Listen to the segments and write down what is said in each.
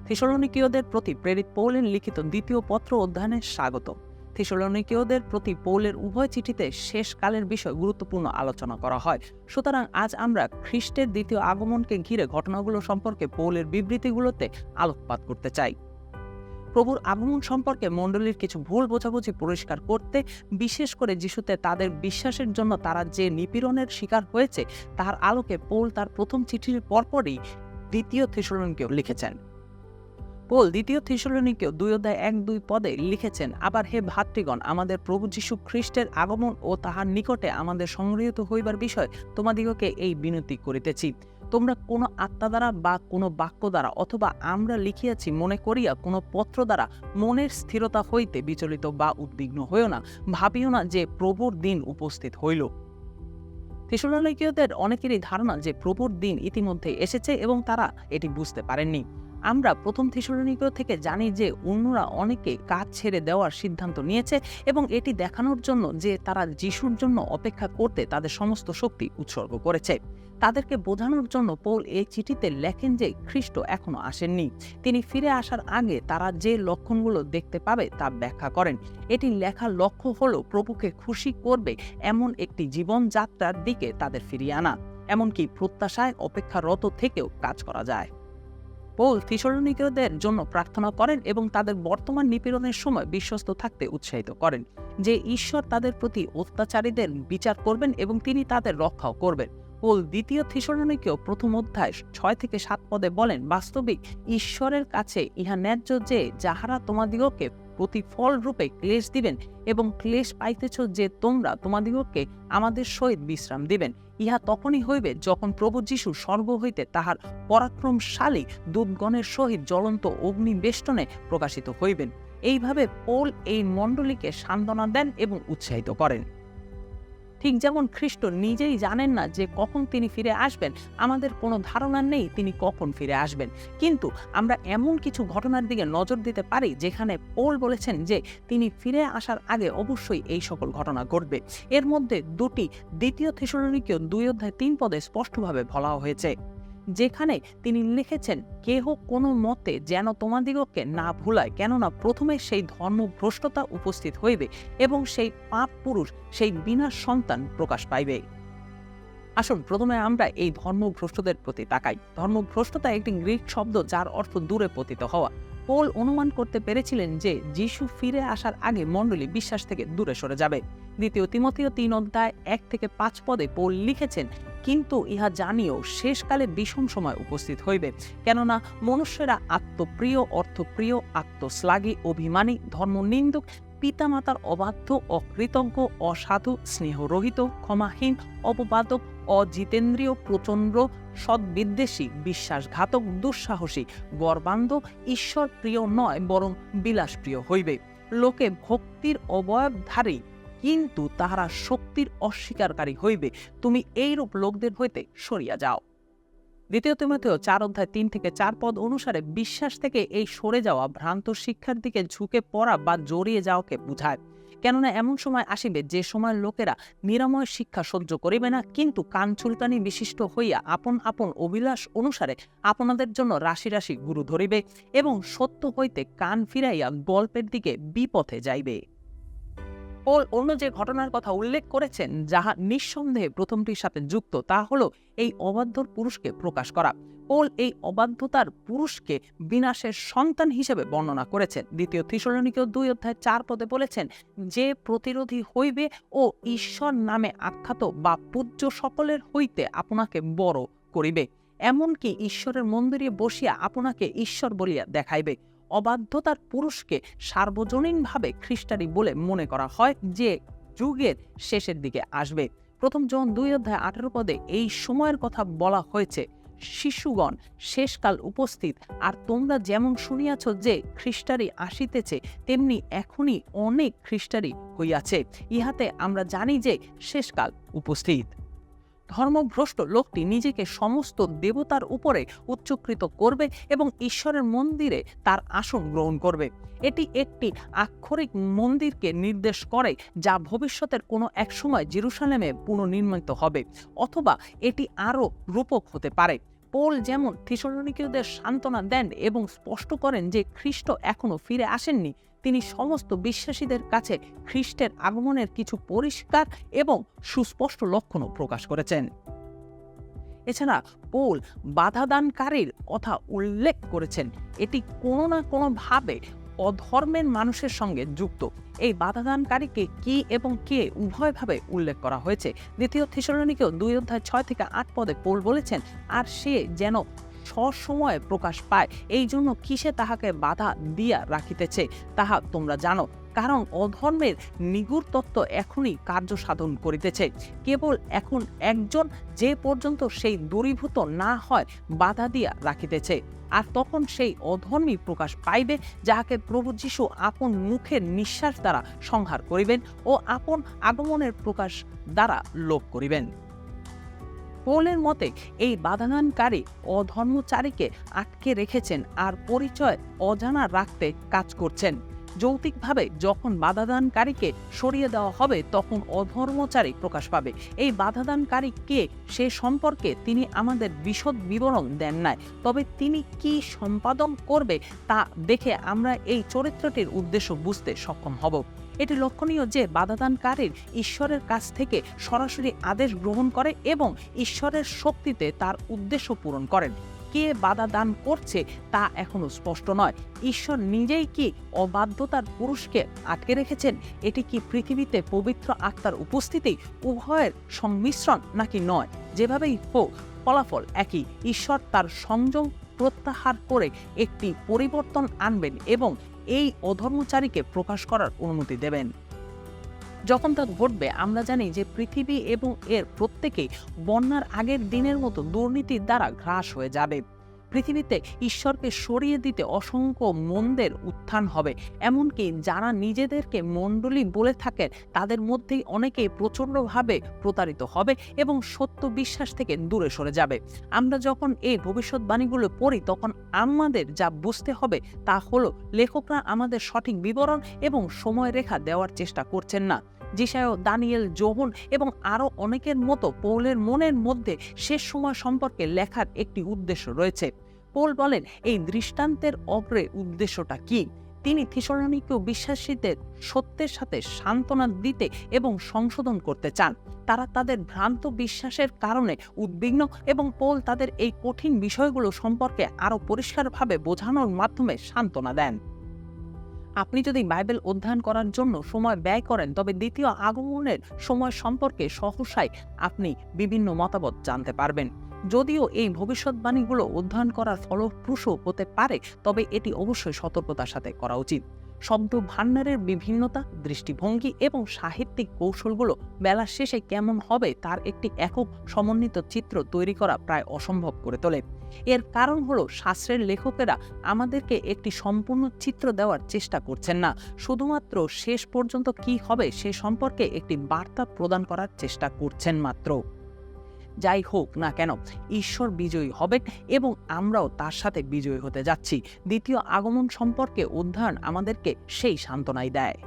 থেসলোনিকীয়দের প্রতি প্রেরিত পৌলের লিখিত দ্বিতীয় পত্র অধ্যয়নে স্বাগত। থেসলোনিকীয়দের প্রতি পৌলের উভয় চিঠিতে শেষকালের বিষয় গুরুত্বপূর্ণ আলোচনা করা হয়। সুতরাং আজ আমরা খ্রিস্টের দ্বিতীয় আগমনকে ঘিরে ঘটনাগুলো সম্পর্কে পৌলের বিবৃতিগুলোতে আলোকপাত করতে চাই। প্রভুর আগমন সম্পর্কে মণ্ডলীর কিছু ভুল বোঝাবুঝি পরিষ্কার করতে, বিশেষ করে যিশুতে তাদের বিশ্বাসের জন্য তারা যে নিপীড়নের শিকার হয়েছে তার আলোকে পৌল তার প্রথম চিঠির পরপরই দ্বিতীয় থেসলোনিকীয় লিখেছেন। পৌল দ্বিতীয় থেসলোনিকীয় 2:1-2 পদে লিখেছেন, আবার হে ভ্রাতৃগণ, আমাদের প্রভু যীশু খ্রিস্টের আগমন ও তাহার নিকটে আমাদের সংগৃহীত হইবার বিষয় তোমাদিগকে এই বিনতি করিতেছি। তোমরা কোনো আত্মা দ্বারা বা কোনো বাক্য দ্বারা অথবা আমরা লিখিয়াছি মনে করিয়া কোনো পত্র দ্বারা মনের স্থিরতা হইতে বিচলিত বা উদ্বিগ্ন হইও না, ভাবিও না যে প্রভুর দিন উপস্থিত হইল। থেসলোনিকীয়দের অনেকেরই ধারণা যে প্রভুর দিন ইতিমধ্যে এসেছে এবং তারা এটি বুঝতে পারেননি। আমরা প্রথম থেসলোনিকীয় থেকে জানি যে অন্যরা অনেকে কাজ ছেড়ে দেওয়ার সিদ্ধান্ত নিয়েছে এবং এটি দেখানোর জন্য যে তারা যিশুর জন্য অপেক্ষা করতে তাদের সমস্ত শক্তি উৎসর্গ করেছে। তাদেরকে বোঝানোর জন্য পৌল এই চিঠিতে লেখেন যে খ্রিস্ট এখনো আসেননি। তিনি ফিরে আসার আগে তারা যে লক্ষণগুলো দেখতে পাবে তা ব্যাখ্যা করেন। এটি লেখার লক্ষ্য হলো প্রভুকে খুশি করবে এমন একটি জীবনযাত্রার দিকে তাদের ফিরিয়ে আনা, এমনকি প্রত্যাশায় অপেক্ষারত থেকেও কাজ করা যায়। পৌল থেসলোনিকীয়দের জন্য প্রার্থনা করেন এবং তাদের বর্তমান নিপীড়নের সময় বিশ্বস্ত থাকতে উৎসাহিত করেন যে ঈশ্বর তাদের প্রতি অত্যাচারীদের বিচার করবেন এবং তিনি তাদের রক্ষাও করবেন। পৌল দ্বিতীয় থেসলোনিকীয় প্রথম অধ্যায় 6-7 পদে বলেন, বাস্তবিক ঈশ্বরের কাছে ইহা ন্যায্য যে যাহারা তোমাদিগকে প্রতিফল রূপে ক্লেশ দিবেন এবং ক্লেশ পাইতেছ যে তোমরা তোমাদিগকে আমাদের সহিত বিশ্রাম দিবেন। ইহা তখনই হইবে যখন প্রভু যীশু স্বর্গ হইতে তাহার পরাক্রমশালী দূতগণের সহিত জ্বলন্ত অগ্নিবেষ্টনে প্রকাশিত হইবেন। এইভাবে পৌল এই মণ্ডলীকে সান্ত্বনা দেন এবং উৎসাহিত করেন। ঠিক যেমন খ্রিস্ট নিজেই জানেন না যে কখন তিনি ফিরে আসবেন, আমাদের কোনো ধারণা নেই তিনি কখন ফিরে আসবেন, কিন্তু আমরা এমন কিছু ঘটনার দিকে নজর দিতে পারি যেখানে পৌল বলেছেন যে তিনি ফিরে আসার আগে অবশ্যই এই সকল ঘটনা ঘটবে। এর মধ্যে দুটি দ্বিতীয় থেসলোনিকীয় 2:3 পদে স্পষ্টভাবে বলা হয়েছে, যেখানে তিনি লিখেছেন, কেহ কোনো মতে যেন তোমাদিগকে না ভুলায়, কেননা প্রথমে সেই ধর্মভ্রষ্টতা উপস্থিত হইবে এবং সেই পাপ পুরুষ, সেই বিনাশ সন্তান প্রকাশ পাইবে। আসুন প্রথমে আমরা এই ধর্মভ্রষ্টদের প্রতি তাকাই। ধর্মভ্রষ্টতা একটি গ্রিক শব্দ যার অর্থ দূরে পতিত হওয়া। পৌল অনুমান করতে পেরেছিলেন যে যিশু ফিরে আসার আগে মণ্ডলী বিশ্বাস থেকে দূরে সরে যাবে। দ্বিতীয় তিমথিয় 3:1-5 পদে পৌল লিখেছেন, কিন্তু ইহা জানিও শেষকালে বিষম সময় উপস্থিত হইবে, কেননা মনুষ্যরা আত্মপ্রিয়, অর্থপ্রিয়, আত্মশ্লাঘী, অভিমানী, ধর্মনিন্দুক, পিতামাতার অবাধ্য, অকৃতজ্ঞ, অসাধু, স্নেহরহিত, ক্ষমাহীন, অপবাদক, অজিতেন্দ্রিয়, প্রচণ্ড, সদ্বিদ্বেষী, বিশ্বাসঘাতক, দুঃসাহসী, গর্বান্ধ, ঈশ্বর প্রিয় নয় বরং বিলাসপ্রিয় হইবে। লোকে ভক্তির অবয়বধারী, কিন্তু তাহারা শক্তির অস্বীকারী হইবে। তুমি এইরূপ লোকদের হইতে সরিয়া যাও। দ্বিতীয় তিমথেয় 4:3-4 পদ অনুসারে বিশ্বাস থেকে এই সরে যাওয়া ভ্রান্ত শিক্ষার দিকে ঝুঁকে পড়া বা জড়িয়ে যাওয়াকে বুঝায়। কেননা এমন সময় আসিবে যে সময় লোকেরা নিরাময় শিক্ষা সহ্য করিবে না, কিন্তু কানচুলকানি বিশিষ্ট হইয়া আপন আপন অভিলাষ অনুসারে আপনাদের জন্য রাশি রাশি গুরু ধরিবে এবং সত্য হইতে কান ফিরাইয়া গল্পের দিকে বিপথে যাইবে। পৌল অন্য যে ঘটনার কথা উল্লেখ করেছেন যাহা নিঃসন্দেহে প্রথমটির সাথে যুক্ত, তা হলো এই অবাধ্য পুরুষকে প্রকাশ করা। পৌল এই অবাধ্যতার পুরুষকে বিনাশের সন্তান হিসেবে বর্ণনা করেছেন। দ্বিতীয় থেসলোনিকীয় 2:4 পদে বলেছেন, যে প্রতিরোধী হইবে ও ঈশ্বর নামে আখ্যাত বা পূজ্য সকলের হইতে আপনাকে বড় করিবে, এমনকি ঈশ্বরের মন্দিরে বসিয়া আপনাকে ঈশ্বর বলিয়া দেখাইবে। অবাধ্যতার পুরুষকে সার্বজনীনভাবে খ্রিস্টানি বলে মনে করা হয় যে যুগের শেষের দিকে আসবে। প্রথম জন 2:18 পদে এই সময়ের কথা বলা হয়েছে, শিশুগণ, শেষকাল উপস্থিত, আর তোমরা যেমন শুনিয়াছ যে খ্রিস্টানি আসিতেছে, তেমনি এখনই অনেক খ্রিস্টানি হইয়াছে। ইহাতে আমরা জানি যে শেষকাল উপস্থিত। ধর্মভ্রষ্ট লোকটি নিজেকে সমস্ত দেবতার উপরে উচ্চকৃত করবে এবং ঈশ্বরের মন্দিরে তার আসন গ্রহণ করবে। এটি একটি আক্ষরিক মন্দিরকে নির্দেশ করে যা ভবিষ্যতের কোনো এক সময় জেরুসালেমে পুনর্নির্মিত হবে, অথবা এটি আরও রূপক হতে পারে। পৌল যেমন থিসলনিকীয়দের সান্ত্বনা দেন এবং স্পষ্ট করেন যে খ্রিস্ট এখনো ফিরে আসেননি, তিনি সমস্ত বিশ্বাসীদের কাছে খ্রিস্টের আগমনের কিছু পরিষ্কার এবং সুস্পষ্ট লক্ষণও প্রকাশ করেছেন। এছাড়া পৌল বাধাদানকারীর কথা উল্লেখ করেছেন, এটি কোনো না কোনোভাবে অধর্মের মানুষের সঙ্গে যুক্ত। এই বাধাদানকারীকে কি এবং কে উভয়ভাবে উল্লেখ করা হয়েছে। দ্বিতীয় থিসলনিকীয় 2:6-8 পদে পৌল বলেছেন, আর সে যেন সসময়ে প্রকাশ পায়, এই জন্য কিসে তাহাকে বাধা দিয়া রাখিতেছে তাহা তোমরা জানো, কারণ অধর্মের নিগুড় তত্ত্ব এখনই কার্য সাধন করিতেছে। কেবল এখন একজন যে পর্যন্ত সেই দূরীভূত না হয় বাধা দিয়া রাখিতেছে, আর তখন সেই অধর্মী প্রকাশ পাইবে, যাহাকে প্রভু যীশু আপন মুখের নিঃশ্বাস দ্বারা সংহার করিবেন ও আপন আগমনের প্রকাশ দ্বারা লোপ করিবেন। পৌলের মতে এই বাধাদানকারী অধর্মচারীকে আটকে রেখেছেন আর পরিচয় অজানা রাখতে কাজ করছেন। যৌক্তিকভাবে যখন বাধাদানকারীকে সরিয়ে দেওয়া হবে তখন অধর্মচারী প্রকাশ পাবে। এই বাধাদানকারী কে সে সম্পর্কে তিনি আমাদের বিশদ বিবরণ দেন নাই, তবে তিনি কি সম্পাদন করবে তা দেখে আমরা এই চরিত্রটির উদ্দেশ্য বুঝতে সক্ষম হব। এটি লক্ষণীয় যে বাধাদানকারীর ঈশ্বরের কাছ থেকে সরাসরি আদেশ গ্রহণ করে এবং ঈশ্বরের শক্তিতে তার উদ্দেশ্য পূরণ করেন। কে বাধা দান করছে তা এখনো স্পষ্ট নয়। ঈশ্বর নিজেই কি অবাধ্যতার পুরুষকে আটকে রেখেছেন? এটি কি পৃথিবীতে পবিত্র আত্মার উপস্থিতি, উভয়ের সংমিশ্রণ নাকি নয়? যেভাবেই হোক ফলাফল একই, ঈশ্বর তার সংযম প্রত্যাহার করে একটি পরিবর্তন আনবেন এবং এই অধর্মচারীকে প্রকাশ করার অনুমতি দেবেন। যখন তা ঘটবে আমরা জানি যে পৃথিবী এবং এর প্রত্যেকেই বন্যার আগের দিনের মতো দুর্নীতির দ্বারা গ্রাস হয়ে যাবে। পৃথিবীতে ঈশ্বরকে সরিয়ে দিতে অসংখ্য মন্দের উত্থান হবে, এমনকি যারা নিজেদেরকে মণ্ডলী বলে থাকেন তাদের মধ্যেই অনেকেই প্রচণ্ডভাবে প্রতারিত হবে এবং সত্য বিশ্বাস থেকে দূরে সরে যাবে। আমরা যখন এই ভবিষ্যৎবাণীগুলো পড়ি তখন আমাদের যা বুঝতে হবে তা হলো লেখকরা আমাদের সঠিক বিবরণ এবং সময়রেখা দেওয়ার চেষ্টা করছেন না। যিশায়া, দানিয়েল, যোহন এবং আরও অনেকের মতো পৌলের মনের মধ্যে শেষ সময় সম্পর্কে লেখার একটি উদ্দেশ্য রয়েছে। পৌল বলেন এই দৃষ্টান্তের অগ্রে উদ্দেশ্যটা কি? তিনি থিসলনিকীয় বিশ্বাসীদের সত্যের সাথে সান্ত্বনা দিতে এবং সংশোধন করতে চান। তারা তাদের ভ্রান্ত বিশ্বাসের কারণে উদ্বিগ্ন এবং পৌল তাদের এই কঠিন বিষয়গুলো সম্পর্কে আরও পরিষ্কারভাবে বোঝানোর মাধ্যমে সান্ত্বনা দেন। আপনি যদি বাইবেল অধ্যয়ন করার জন্য সময় ব্যয় করেন তবে দ্বিতীয় আগমনের সময় সম্পর্কে সহসাই আপনি বিভিন্ন মতামত জানতে পারবেন। যদিও এই ভবিষ্যৎবাণীগুলো অধ্যয়ন করার ফলপ্রসূ হতে পারে, তবে এটি অবশ্যই সতর্কতার সাথে করা উচিত। শব্দ ভাণ্ডারের বিভিন্নতা, দৃষ্টিভঙ্গি এবং সাহিত্যিক কৌশলগুলো বেলার শেষে কেমন হবে তার একটি একক সমন্বিত চিত্র তৈরি করা প্রায় অসম্ভব করে তোলে। এর কারণ হলো শাস্ত্রের লেখকেরা আমাদেরকে একটি সম্পূর্ণ চিত্র দেওয়ার চেষ্টা করছেন না, শুধুমাত্র শেষ পর্যন্ত কি হবে সে সম্পর্কে একটি বার্তা প্রদান করার চেষ্টা করছেন মাত্র। যাই হোক না কেন, ঈশ্বর বিজয়ী হবেন এবং আমরাও তার সাথে বিজয়ী হতে যাচ্ছি। দ্বিতীয় আগমন সম্পর্কে অধ্যয়ন আমাদেরকে সেই সান্ত্বনাই দেয়।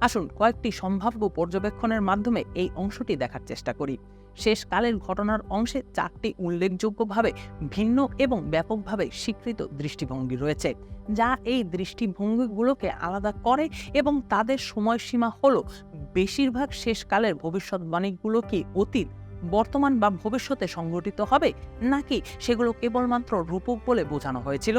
আসুন কয়েকটি সম্ভাব্য পর্যবেক্ষণের মাধ্যমে এই অংশটি দেখার চেষ্টা করি। শেষকালের ঘটনার অংশে 4টি উল্লেখযোগ্যভাবে ভিন্ন এবং ব্যাপকভাবে স্বীকৃত দৃষ্টিভঙ্গি রয়েছে, যা এই দৃষ্টিভঙ্গিগুলোকে আলাদা করে এবং তাদের সময়সীমা হলো বেশিরভাগ শেষকালের ভবিষ্যৎবাণীগুলো কি অতীত, বর্তমান বা ভবিষ্যতে সংঘটিত হবে, নাকি সেগুলো কেবলমাত্র রূপক বলে বোঝানো হয়েছিল।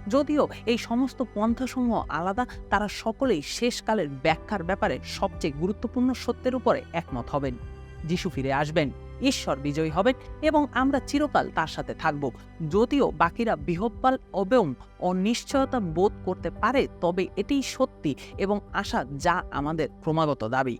যদিও এই সমস্ত পন্থাসমূহ আলাদা, তারা সকলেই শেষকালের ব্যাখ্যার ব্যাপারে সবচেয়ে গুরুত্বপূর্ণ সত্যের উপরে একমত হবেন। যিশু ফিরে আসবেন, ঈশ্বর বিজয়ী হবেন এবং আমরা চিরকাল তার সাথে থাকব। যদিও বাকিরা বিহ্বল এবং অনিশ্চয়তা বোধ করতে পারে, তবে এটিই সত্যি এবং আশা যা আমাদের ক্রমাগত দাবি।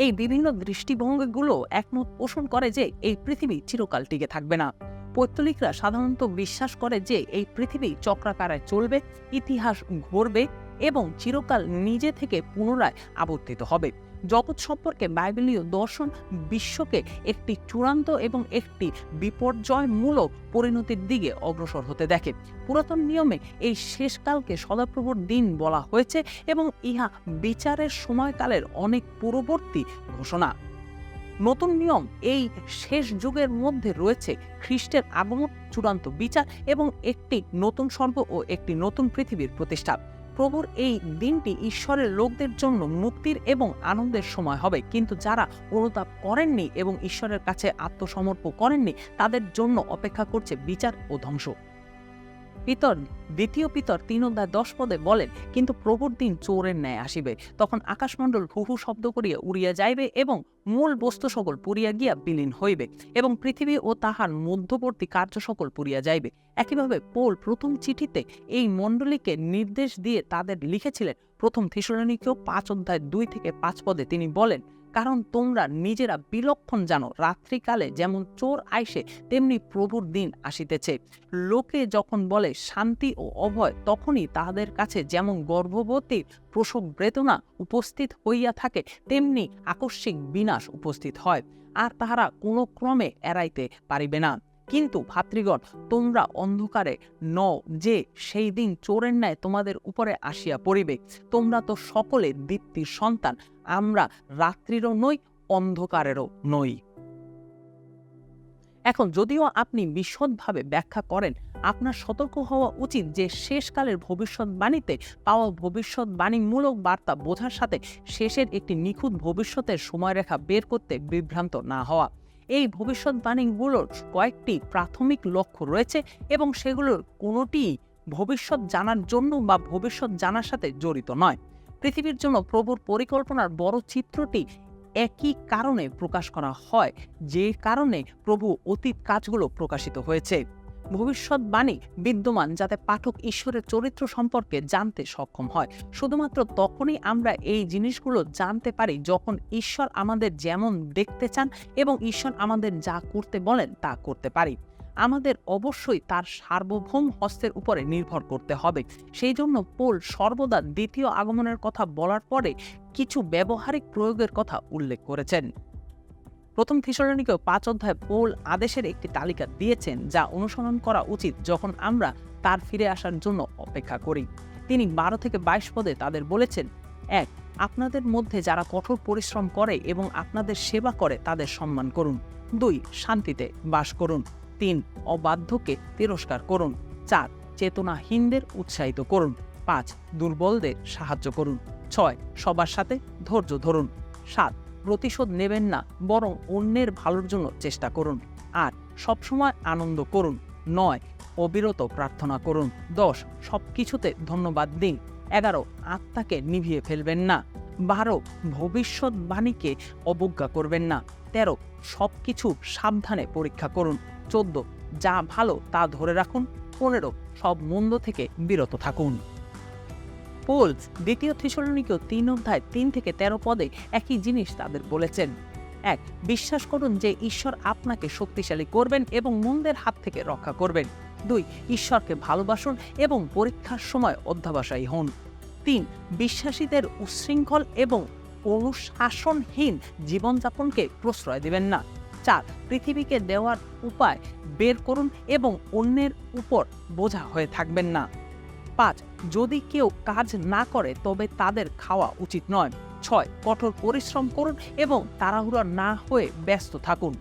এই বিভিন্ন দৃষ্টিভঙ্গিগুলো একমত পোষণ করে যে এই পৃথিবী চিরকাল টিকে থাকবে না। পৌত্তলিকরা সাধারণত বিশ্বাস করে যে এই পৃথিবী চক্রাকারে চলবে, ইতিহাস ঘুরবে এবং চিরকাল নিজে থেকে পুনরায় আবর্তিত হবে। জগৎ সম্পর্কে বাইবেলীয় দর্শন বিশ্বকে একটি চূড়ান্ত এবং একটি বিপর্যয়মূলক পরিণতির দিকে অগ্রসর হতে দেখে। পুরাতন নিয়মে এই শেষকালকে সদাপ্রভুর দিন বলা হয়েছে এবং ইহা বিচারের সময়কালের অনেক পূর্ববর্তী ঘোষণা। নতুন নিয়ম এই শেষ যুগের মধ্যে রয়েছে খ্রিস্টের আগমন, চূড়ান্ত বিচার এবং একটি নতুন স্বর্গ ও একটি নতুন পৃথিবীর প্রতিষ্ঠা। প্রভুর এই দিনটি ঈশ্বরের লোকদের জন্য মুক্তির এবং আনন্দের সময় হবে, কিন্তু যারা অনুতাপ করেননি এবং ঈশ্বরের কাছে আত্মসমর্পণ করেননি তাদের জন্য অপেক্ষা করছে বিচার ও ধ্বংস। দ্বিতীয় পিতর 3:10 বলেন, কিন্তু প্রভুর দিন চোরের ন্যায় আসিবে, তখন আকাশমণ্ডল হু হু শব্দ করিয়া উড়িয়া যাইবে এবং মূল বস্তু সকল পুড়িয়া গিয়া বিলীন হইবে এবং পৃথিবী ও তাহার মধ্যবর্তী কার্য সকল পুড়িয়া যাইবে। একইভাবে পৌল প্রথম চিঠিতে এই মণ্ডলীকে নির্দেশ দিয়ে তাদের লিখেছিলেন। প্রথম থিসসলুনিকীয় 5:2-5 তিনি বলেন, কারণ তোমরা নিজেরা বিলক্ষণ জানো, রাত্রিকালে যেমন চোর আইসে তেমনি প্রভুর দিন আসিতেছে। লোকে যখন বলে শান্তি ও অভয়, তখনই তাহাদের কাছে যেমন গর্ভবতীর প্রসব বেদনা উপস্থিত হইয়া থাকে, তেমনি আকস্মিক বিনাশ উপস্থিত হয়, আর তাহারা কোনো ক্রমে এড়াইতে পারিবে না। কিন্তু ভাতৃগণ, তোমরা অন্ধকারে নও যে সেই দিন চোরের ন্যায় তোমাদের উপরে আসিয়া পড়িবে। তোমরা তো সকলে দীপ্তির সন্তান। আমরা রাত্রিরও নই, অন্ধকারেরও নই। এখন যদিও আপনি বিশদভাবে ব্যাখ্যা করেন, আপনার সতর্ক হওয়া উচিত যে শেষকালের ভবিষ্যৎবাণীতে পাওয়া ভবিষ্যৎবাণীমূলক বার্তা বোঝার সাথে শেষের একটি নিখুঁত ভবিষ্যতের সময়রেখা বের করতে বিভ্রান্ত না হওয়া। এই ভবিষ্যৎবাণীগুলোর কয়েকটি প্রাথমিক লক্ষ্য রয়েছে এবং সেগুলোর কোনোটিই ভবিষ্যৎ জানার জন্য বা ভবিষ্যৎ জানার সাথে জড়িত নয়। পৃথিবীর জন্য প্রভুর পরিকল্পনার বড় চিত্রটি একই কারণে প্রকাশ করা হয়, যে কারণে প্রভু অতীত কাজগুলো প্রকাশিত হয়েছে। ভবিষ্যৎবাণী বিদ্যমান যাতে পাঠক ঈশ্বরের চরিত্র সম্পর্কে জানতে সক্ষম হয়। শুধুমাত্র তখনই আমরা এই জিনিসগুলো জানতে পারি যখন ঈশ্বর আমাদের যেমন দেখতে চান এবং ঈশ্বর আমাদের যা করতে বলেন তা করতে পারি। আমাদের অবশ্যই তার সার্বভৌম হস্তের উপরে নির্ভর করতে হবে। সেই জন্য পৌল সর্বদা দ্বিতীয় আগমনের কথা বলার পরে কিছু ব্যবহারিক প্রয়োগের কথা উল্লেখ করেছেন। প্রথম থিসসলুনিকীয় 5 পৌল আদেশের একটি তালিকা দিয়েছেন যা অনুসরণ করা উচিত যখন আমরা তার ফিরে আসার জন্য অপেক্ষা করি। তিনি 12-22 তাদের বলেছেন, 1. আপনাদের মধ্যে যারা কঠোর পরিশ্রম করে এবং আপনাদের সেবা করে তাদের সম্মান করুন। 2. শান্তিতে বাস করুন। 3. অবাধ্যকে তিরস্কার করুন। 4. চেতনাহীনদের উৎসাহিত করুন। 5. দুর্বলদের সাহায্য করুন। 6. সবার সাথে ধৈর্য ধরুন। 7. প্রতিশোধ নেবেন না, বরং অন্যের ভালোর জন্য চেষ্টা করুন। 8. সবসময় আনন্দ করুন। 9. অবিরত প্রার্থনা করুন। 10. সবকিছুতে ধন্যবাদ দিন। 11. আত্মাকে নিভিয়ে ফেলবেন না। 12. ভবিষ্যৎবাণীকে অবজ্ঞা করবেন না। 13. সবকিছু সাবধানে পরীক্ষা করুন। 14. যা ভালো তা ধরে রাখুন। 15. সব মন্দ থেকে বিরত থাকুন। পৌল দ্বিতীয় থিসসলুনিকীয় 3:3-13 একই জিনিস তাদের বলেছেন। 1. বিশ্বাস করুন যে ঈশ্বর আপনাকে শক্তিশালী করবেন এবং মন্দের হাত থেকে রক্ষা করবেন। 2. ঈশ্বরকে ভালোবাসুন এবং পরীক্ষার সময় অধ্যবসায়ী হন। 3. বিশ্বাসীদের উচ্ছৃঙ্খল এবং অনুশাসনহীন জীবনযাপনকে প্রশ্রয় দেবেন না। 4. পৃথিবীকে দেওয়ার উপায় বের করুন এবং অন্যের উপর বোঝা হয়ে থাকবেন না। 5. যদি কেউ কাজ না করে তবে তাদের খাওয়া উচিত নয়। 6. কঠোর পরিশ্রম করুন এবং তাড়াহুড়ো না হয়ে ব্যস্ত থাকুন।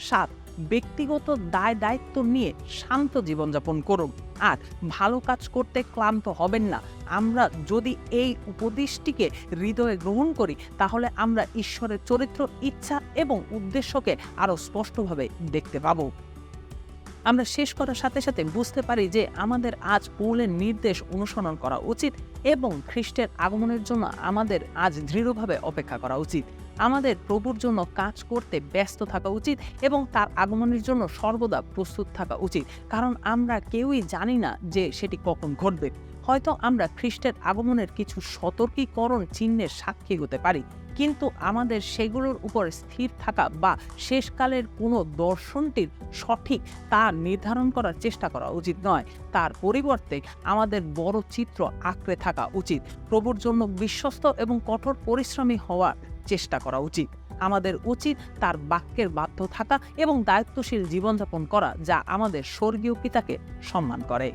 7. ব্যক্তিগত দায় দায়িত্ব নিয়ে শান্ত জীবনযাপন করুন। 8. ভালো কাজ করতে ক্লান্ত হবেন না। আমরা যদি এই উপদেশটিকে হৃদয়ে গ্রহণ করি তাহলে আমরা ঈশ্বরের চরিত্র, ইচ্ছা এবং উদ্দেশ্যকে আরও স্পষ্টভাবে দেখতে পাব। আমরা শেষ করার সাথে সাথে বুঝতে পারি যে আমাদের আজ পৌলের নির্দেশ অনুসরণ করা উচিত এবং খ্রিস্টের আগমনের জন্য আমাদের আজ দৃঢ়ভাবে অপেক্ষা করা উচিত। আমাদের প্রভুর জন্য কাজ করতে ব্যস্ত থাকা উচিত এবং তার আগমনের জন্য সর্বদা প্রস্তুত থাকা উচিত, কারণ আমরা কেউই জানি না যে সেটি কখন ঘটবে। হয়তো আমরা খ্রিস্টের আগমনের কিছু সতর্কীকরণ চিহ্নের সাক্ষী হতে পারি, কিন্তু আমাদের সেগুলোর উপর স্থির থাকা বা শেষকালের কোনো দর্শনটির সঠিক তা নির্ধারণ করার চেষ্টা করা উচিত নয়। তার পরিবর্তে আমাদের বড় চিত্র আঁকড়ে থাকা উচিত। প্রভুর জন্য বিশ্বস্ত এবং কঠোর পরিশ্রমী হওয়ার চেষ্টা করা উচিত। আমাদের উচিত তার বাক্যের বাধ্য থাকা এবং দায়িত্বশীল জীবনযাপন করা যা আমাদের স্বর্গীয় পিতাকে সম্মান করে।